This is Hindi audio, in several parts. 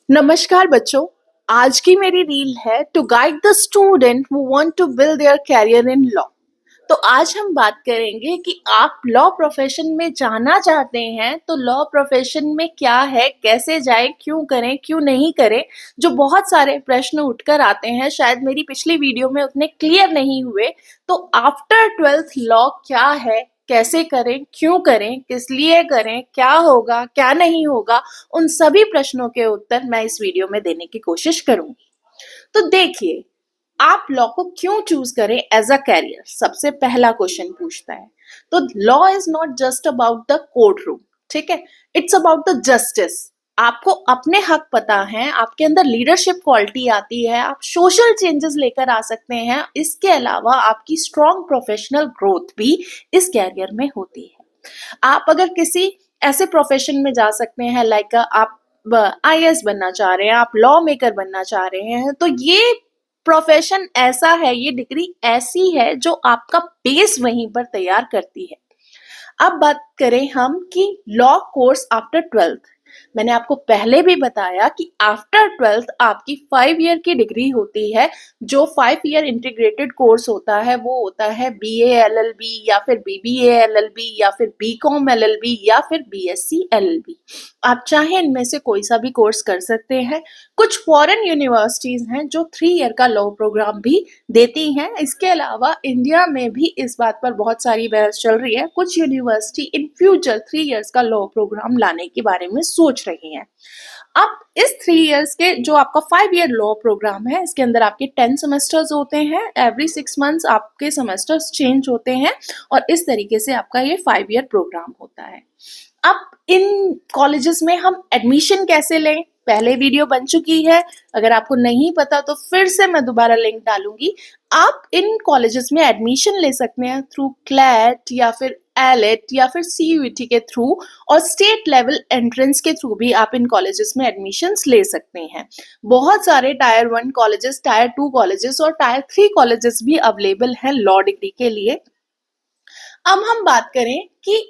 नमस्कार बच्चों। आज की मेरी रील है to guide the student who want to build their career in law. तो आज हम बात करेंगे कि आप लॉ प्रोफेशन में जाना चाहते हैं तो लॉ प्रोफेशन में क्या है, कैसे जाएं, क्यों करें, क्यों नहीं करें। जो बहुत सारे प्रश्न उठकर आते हैं, शायद मेरी पिछली वीडियो में उतने क्लियर नहीं हुए। तो आफ्टर 12th लॉ क्या है, कैसे करें, क्यों करें, किस लिए करें, क्या होगा, क्या नहीं होगा, उन सभी प्रश्नों के उत्तर मैं इस वीडियो में देने की कोशिश करूंगी। तो देखिए, आप लॉ को क्यों चूज करें एज अ कैरियर, सबसे पहला क्वेश्चन पूछता है। तो law is not just about the court room, ठीक है, इट्स अबाउट द जस्टिस। आपको अपने हक पता है, आपके अंदर लीडरशिप क्वालिटी आती है, आप सोशल चेंजेस लेकर आ सकते हैं। इसके अलावा आपकी स्ट्रॉन्ग प्रोफेशनल ग्रोथ भी इस कैरियर में होती है। आप अगर किसी ऐसे प्रोफेशन में जा सकते हैं, लाइक आप आईएएस बनना चाह रहे हैं, आप लॉ मेकर बनना चाह रहे हैं, तो ये प्रोफेशन ऐसा है, ये डिग्री ऐसी है जो आपका बेस वहीं पर तैयार करती है। अब बात करें हम कि लॉ कोर्स आफ्टर 12th। मैंने आपको पहले भी बताया कि आफ्टर 12th आपकी 5 ईयर की डिग्री होती है। जो 5 ईयर इंटीग्रेटेड कोर्स होता है वो होता है बीए एलएलबी या फिर बीबीए एलएलबी या फिर बीकॉम एलएलबी या फिर बीएससी एलएलबी। आप चाहे इनमें से कोई सा भी कोर्स कर सकते हैं। कुछ फॉरेन यूनिवर्सिटीज हैं जो 3 ईयर का लॉ प्रोग्राम भी देती हैं। इसके अलावा इंडिया में भी इस बात पर बहुत सारी बहस चल रही है। कुछ यूनिवर्सिटी इन फ्यूचर 3 ईयर्स का लॉ प्रोग्राम लाने के बारे में सोच रही हैं। अब इस 3 ईयर्स के जो आपका 5 ईयर लॉ प्रोग्राम है, इसके अंदर आपके 10 सेमेस्टर्स होते हैं। एवरी 6 मंथ्स आपके सेमेस्टर्स चेंज होते हैं और इस तरीके से आपका ये 5 ईयर प्रोग्राम होता है। अब इन कॉलेजेस में हम एडमिशन कैसे लें, पहले वीडियो बन चुकी है। अगर आपको नहीं पता तो फिर से मैं दोबारा लिंक डालूंगी। आप इन कॉलेजेस में एडमिशन ले सकते हैं थ्रू क्लैट या फिर एलेट या फिर सीयूईटी के थ्रू, और स्टेट लेवल एंट्रेंस के थ्रू भी आप इन कॉलेजेस में एडमिशन्स ले सकते हैं। बहुत सारे टायर 1 कॉलेजेस, टायर 2 कॉलेजेस और टायर 3 कॉलेजेस भी अवेलेबल हैं लॉ डिग्री के लिए। अब हम बात करें कि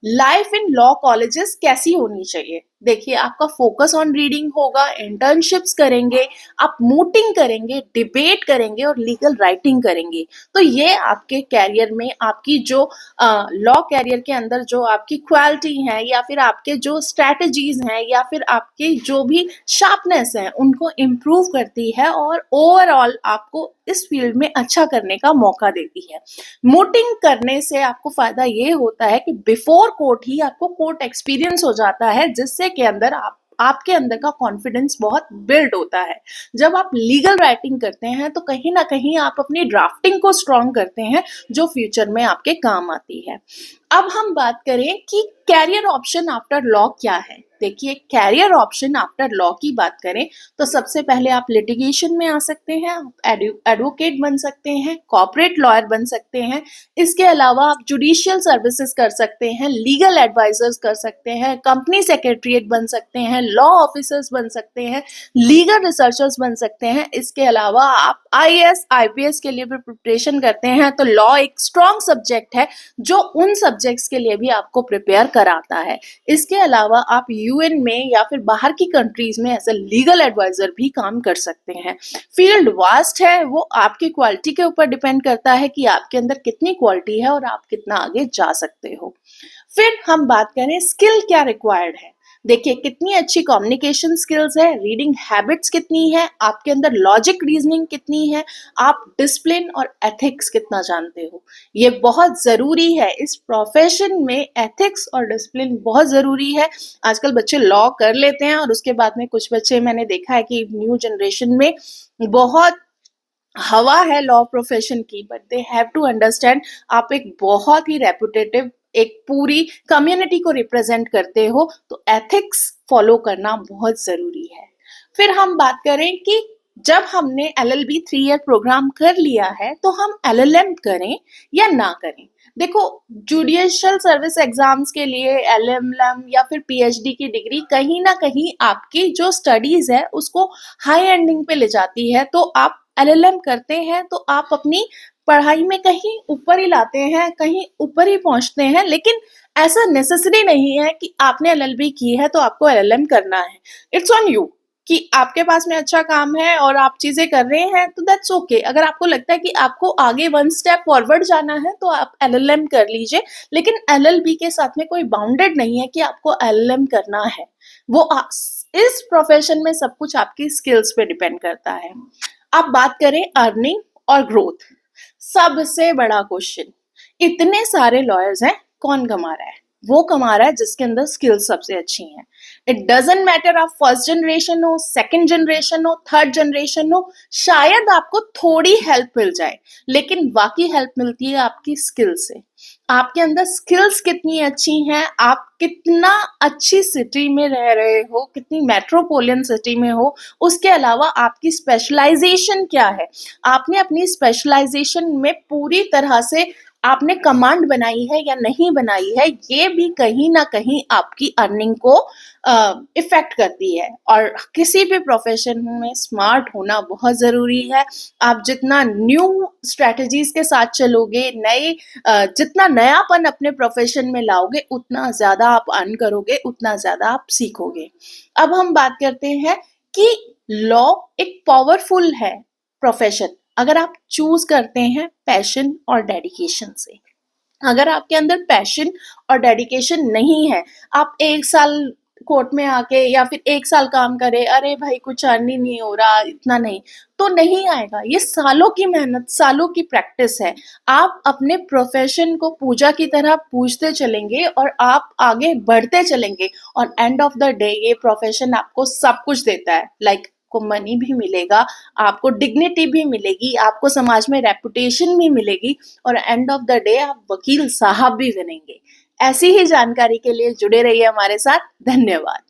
लाइफ इन लॉ कॉलेजेस कैसी होनी चाहिए। देखिए, आपका फोकस ऑन रीडिंग होगा, इंटर्नशिप्स करेंगे, आप मोटिंग करेंगे, डिबेट करेंगे और लीगल राइटिंग करेंगे। तो ये आपके कैरियर में आपकी जो लॉ कैरियर के अंदर जो आपकी क्वालिटी है या फिर आपके जो स्ट्रैटेजीज हैं या फिर आपकी जो भी शार्पनेस है उनको इम्प्रूव करती है और ओवरऑल आपको इस फील्ड में अच्छा करने का मौका देती है। मोटिंग करने से आपको फायदा ये होता है कि बिफोर कोर्ट ही आपको कोर्ट एक्सपीरियंस हो जाता है, जिससे के अंदर आपके अंदर का कॉन्फिडेंस बहुत बिल्ड होता है। जब आप लीगल राइटिंग करते हैं तो कहीं ना कहीं आप अपनी ड्राफ्टिंग को स्ट्रॉन्ग करते हैं, जो फ्यूचर में आपके काम आती है। अब हम बात करें कि कैरियर ऑप्शन आफ्टर लॉ क्या है। देखिए, कैरियर ऑप्शन आफ्टर लॉ की बात करें तो सबसे पहले आप लिटिगेशन में आ सकते हैं, एडवोकेट बन सकते हैं, कॉर्पोरेट लॉयर बन सकते हैं। इसके अलावा आप जुडिशियल सर्विसेज कर सकते हैं, लीगल एडवाइजर्स कर सकते हैं, कंपनी सेक्रेटरीट बन सकते हैं, लॉ ऑफिसर्स बन सकते हैं, लीगल रिसर्चर्स बन सकते हैं। इसके अलावा आप आईएएस आईपीएस के लिए भी प्रिपरेशन करते हैं तो लॉ एक स्ट्रॉन्ग सब्जेक्ट है जो उन सब्जेक्ट्स के लिए भी आपको प्रिपेयर कराता है। इसके अलावा आप यूएन में या फिर बाहर की कंट्रीज में एज ए लीगल एडवाइजर भी काम कर सकते हैं। फील्ड वास्ट है, वो आपकी क्वालिटी के ऊपर डिपेंड करता है कि आपके अंदर कितनी क्वालिटी है और आप कितना आगे जा सकते हो। फिर हम बात करें स्किल क्या रिक्वायर्ड है। देखिए, कितनी अच्छी कम्युनिकेशन स्किल्स है, रीडिंग हैबिट्स कितनी है, आपके अंदर लॉजिक रीजनिंग कितनी है, आप डिसिप्लिन और एथिक्स कितना जानते हो। ये बहुत ज़रूरी है इस प्रोफेशन में। एथिक्स और डिसिप्लिन बहुत ज़रूरी है। आजकल बच्चे लॉ कर लेते हैं और उसके बाद में कुछ बच्चे, मैंने देखा है कि न्यू जनरेशन में बहुत हवा है लॉ प्रोफेशन की, but they have to understand आप एक बहुत ही रेपुटेटिव, एक पूरी कम्युनिटी को रिप्रेजेंट करते हो, तो एथिक्स फॉलो करना बहुत जरूरी है। फिर हम बात करें कि जब हमने एलएलबी 3 ईयर प्रोग्राम कर लिया है तो हम एलएलएम करें या ना करें। देखो, जुडिशियल सर्विस एग्जाम्स के लिए एलएलएम या फिर पीएचडी की डिग्री कहीं ना कहीं आपकी जो स्टडीज है उसको हाई एंडिंग पे ले जाती है। तो आप एलएलएम करते हैं तो आप अपनी पढ़ाई में कहीं ऊपर ही लाते हैं, कहीं ऊपर ही पहुंचते हैं। लेकिन ऐसा नेसेसरी नहीं है कि आपने एलएलबी की है तो आपको एलएलएम करना है। It's on you. कि आपके पास में अच्छा काम है और आप चीज़ें कर रहे हैं तो दैट्स ओके। अगर आपको लगता है कि आपको आगे 1 स्टेप फॉरवर्ड जाना है तो आप एलएलएम कर लीजिए, लेकिन एलएलबी के साथ में कोई बाउंडेड नहीं है कि आपको एलएलएम करना है। वो इस प्रोफेशन में सब कुछ आपकी स्किल्स पे डिपेंड करता है। अब बात करें अर्निंग और ग्रोथ, सबसे बड़ा क्वेश्चन, इतने सारे लॉयर्स हैं, कौन कमा रहा है? वो कमा रहा है जिसके अंदर स्किल्स सबसे अच्छी हैं। इट डजेंट मैटर आप फर्स्ट जनरेशन हो, सेकंड जनरेशन हो, थर्ड जनरेशन हो, शायद आपको थोड़ी हेल्प मिल जाए, लेकिन बाकी हेल्प मिलती है आपकी स्किल से। आपके अंदर स्किल्स कितनी अच्छी हैं, आप कितना अच्छी सिटी में रह रहे हो, कितनी मेट्रोपोलियन सिटी में हो, उसके अलावा आपकी स्पेशलाइजेशन क्या है, आपने अपनी स्पेशलाइजेशन में पूरी तरह से आपने कमांड बनाई है या नहीं बनाई है, ये भी कहीं ना कहीं आपकी अर्निंग को इफेक्ट करती है। और किसी भी प्रोफेशन में स्मार्ट होना बहुत ज़रूरी है। आप जितना न्यू स्ट्रेटजीज के साथ चलोगे, जितना नयापन अपने प्रोफेशन में लाओगे, उतना ज़्यादा आप अर्न करोगे, उतना ज़्यादा आप सीखोगे। अब हम बात करते हैं कि लॉ एक पावरफुल है प्रोफेशन अगर आप चूज करते हैं पैशन और डेडिकेशन से। अगर आपके अंदर पैशन और डेडिकेशन नहीं है, आप 1 साल कोर्ट में आके या फिर 1 साल काम करे, अरे भाई कुछ अर्न ही नहीं हो रहा, इतना नहीं, तो नहीं आएगा। ये सालों की मेहनत, सालों की प्रैक्टिस है। आप अपने प्रोफेशन को पूजा की तरह पूजते चलेंगे और आप आगे बढ़ते चलेंगे, और एंड ऑफ द डे ये प्रोफेशन आपको सब कुछ देता है। लाइक को मनी भी मिलेगा, आपको डिग्निटी भी मिलेगी, आपको समाज में रेपुटेशन भी मिलेगी, और एंड ऑफ द डे आप वकील साहब भी बनेंगे। ऐसी ही जानकारी के लिए जुड़े रहिए हमारे साथ। धन्यवाद।